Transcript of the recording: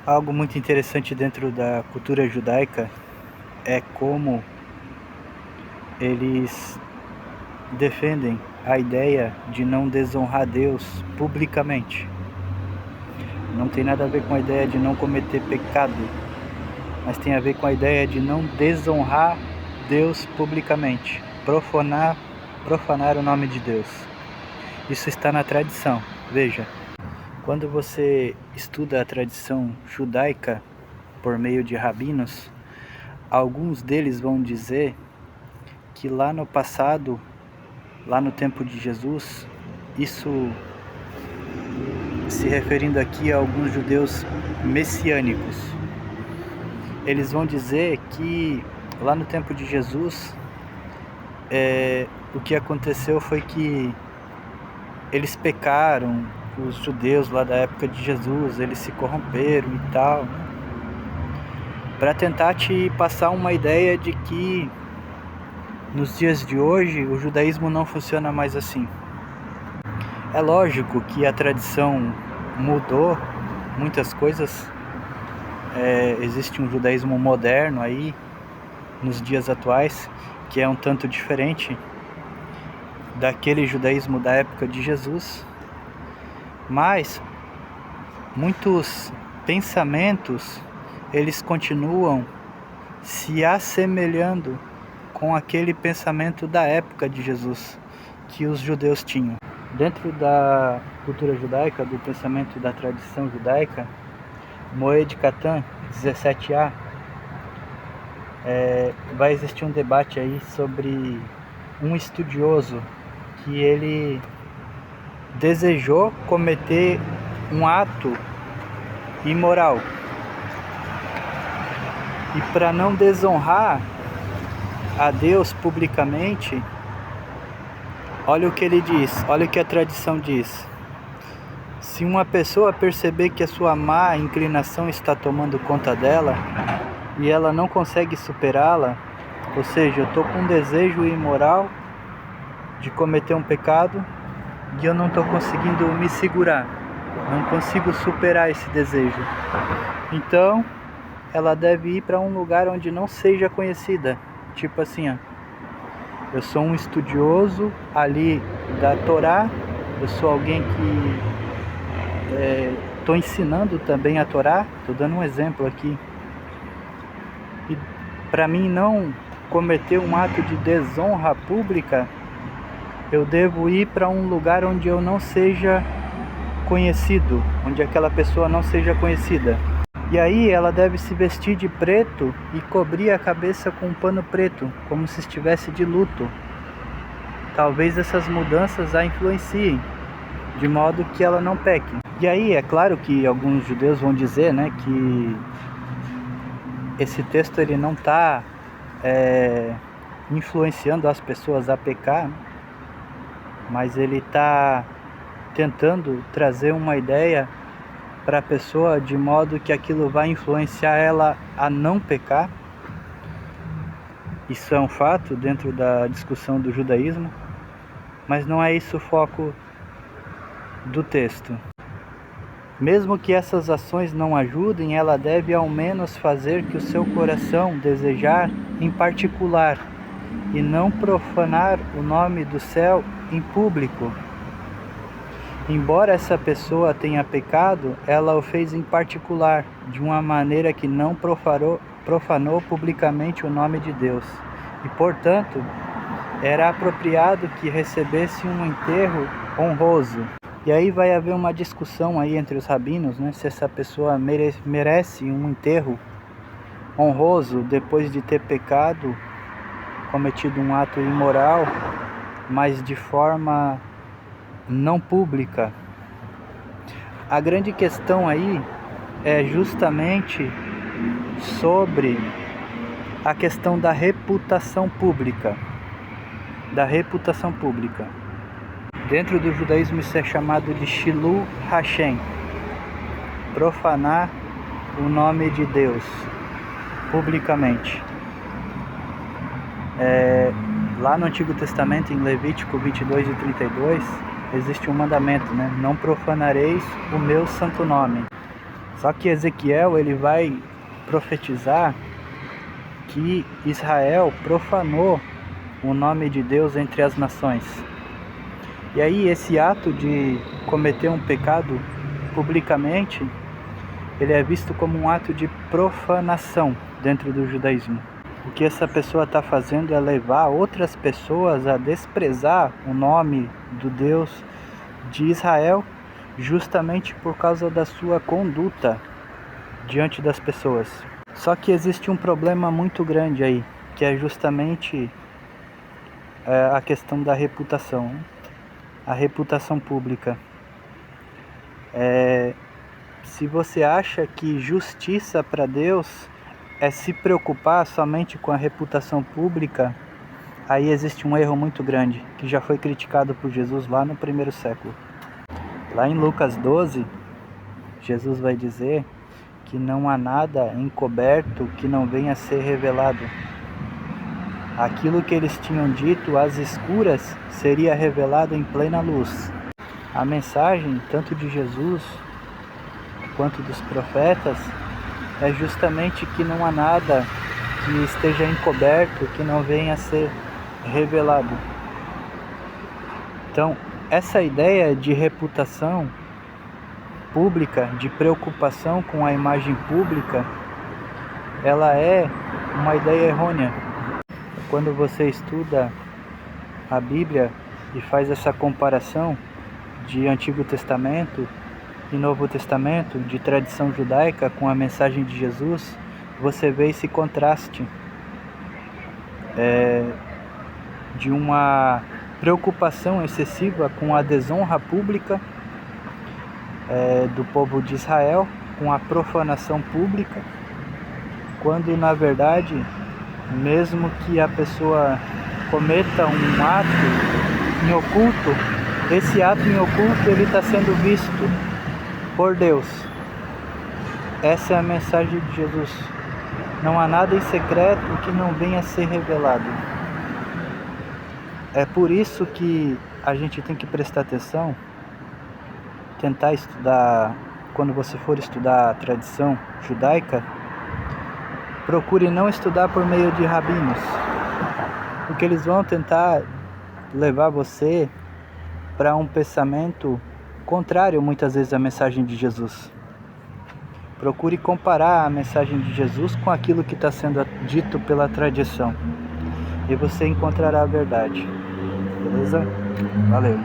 Algo muito interessante dentro da cultura judaica é como eles defendem a ideia de não desonrar Deus publicamente. Não tem nada a ver com a ideia de não cometer pecado, mas tem a ver com a ideia de não desonrar Deus publicamente, profanar o nome de Deus. Isso está na tradição. Veja, quando você estuda a tradição judaica por meio de rabinos, alguns deles vão dizer que lá no passado, lá no tempo de Jesus, isso se referindo aqui a alguns judeus messiânicos, eles vão dizer que lá no tempo de Jesus, o que aconteceu foi que eles pecaram, os judeus lá da época de Jesus, eles se corromperam e tal, para tentar te passar uma ideia de que nos dias de hoje o judaísmo não funciona mais assim. É lógico que a tradição mudou muitas coisas, existe um judaísmo moderno aí nos dias atuais que é um tanto diferente daquele judaísmo da época de Jesus, mas muitos pensamentos eles continuam se assemelhando com aquele pensamento da época de Jesus que os judeus tinham. Dentro da cultura judaica, do pensamento da tradição judaica, Moed Katan 17a, vai existir um debate aí sobre um estudioso que ele desejou cometer um ato imoral. E para não desonrar a Deus publicamente, olha o que ele diz, olha o que a tradição diz. Se uma pessoa perceber que a sua má inclinação está tomando conta dela e ela não consegue superá-la, ou seja, eu estou com um desejo imoral de cometer um pecado e eu não estou conseguindo me segurar, não consigo superar esse desejo. Então, ela deve ir para um lugar onde não seja conhecida. Tipo assim, ó, eu sou um estudioso ali da Torá, eu sou alguém que estou ensinando também a Torá, estou dando um exemplo aqui. E para mim não cometer um ato de desonra pública, eu devo ir para um lugar onde eu não seja conhecido, onde aquela pessoa não seja conhecida. E aí ela deve se vestir de preto e cobrir a cabeça com um pano preto, como se estivesse de luto. Talvez essas mudanças a influenciem, de modo que ela não peque. E aí é claro que alguns judeus vão dizer, né, que esse texto ele não está influenciando as pessoas a pecar, mas ele está tentando trazer uma ideia para a pessoa de modo que aquilo vai influenciar ela a não pecar. Isso é um fato dentro da discussão do judaísmo, mas não é isso o foco do texto. Mesmo que essas ações não ajudem, ela deve ao menos fazer que o seu coração desejar em particular e não profanar o nome do céu em público. Embora essa pessoa tenha pecado, ela o fez em particular, de uma maneira que não profanou publicamente o nome de Deus. E, portanto, era apropriado que recebesse um enterro honroso. E aí vai haver uma discussão aí entre os rabinos, né, se essa pessoa merece um enterro honroso depois de ter pecado, cometido um ato imoral, mas de forma não pública. A grande questão aí é justamente sobre a questão da reputação pública. Dentro do judaísmo isso é chamado de Shilul Hashem, profanar o nome de Deus publicamente. Lá no Antigo Testamento, em Levítico 22 e 32, existe um mandamento, né? Não profanareis o meu santo nome. Só que Ezequiel ele vai profetizar que Israel profanou o nome de Deus entre as nações. E aí esse ato de cometer um pecado publicamente, ele é visto como um ato de profanação dentro do judaísmo. O que essa pessoa está fazendo é levar outras pessoas a desprezar o nome do Deus de Israel, justamente por causa da sua conduta diante das pessoas. Só que existe um problema muito grande aí, que é justamente a questão da reputação, a reputação pública. Se você acha que justiça para Deus é se preocupar somente com a reputação pública, aí existe um erro muito grande, que já foi criticado por Jesus lá no primeiro século. Lá em Lucas 12, Jesus vai dizer que não há nada encoberto que não venha a ser revelado. Aquilo que eles tinham dito às escuras seria revelado em plena luz. A mensagem, tanto de Jesus quanto dos profetas, é justamente que não há nada que esteja encoberto que não venha a ser revelado. Então, essa ideia de reputação pública, de preocupação com a imagem pública, ela é uma ideia errônea. Quando você estuda a Bíblia e faz essa comparação de Antigo Testamento e Novo Testamento, de tradição judaica com a mensagem de Jesus, você vê esse contraste de uma preocupação excessiva com a desonra pública do povo de Israel, com a profanação pública, quando na verdade, mesmo que a pessoa cometa um ato em oculto, esse ato em oculto ele está sendo visto por Deus. Essa é a mensagem de Jesus. Não há nada em secreto que não venha a ser revelado. É por isso que a gente tem que prestar atenção, tentar estudar, quando você for estudar a tradição judaica, procure não estudar por meio de rabinos, porque eles vão tentar levar você para um pensamento contrário muitas vezes à mensagem de Jesus. Procure comparar a mensagem de Jesus com aquilo que está sendo dito pela tradição, e você encontrará a verdade. Beleza? Valeu!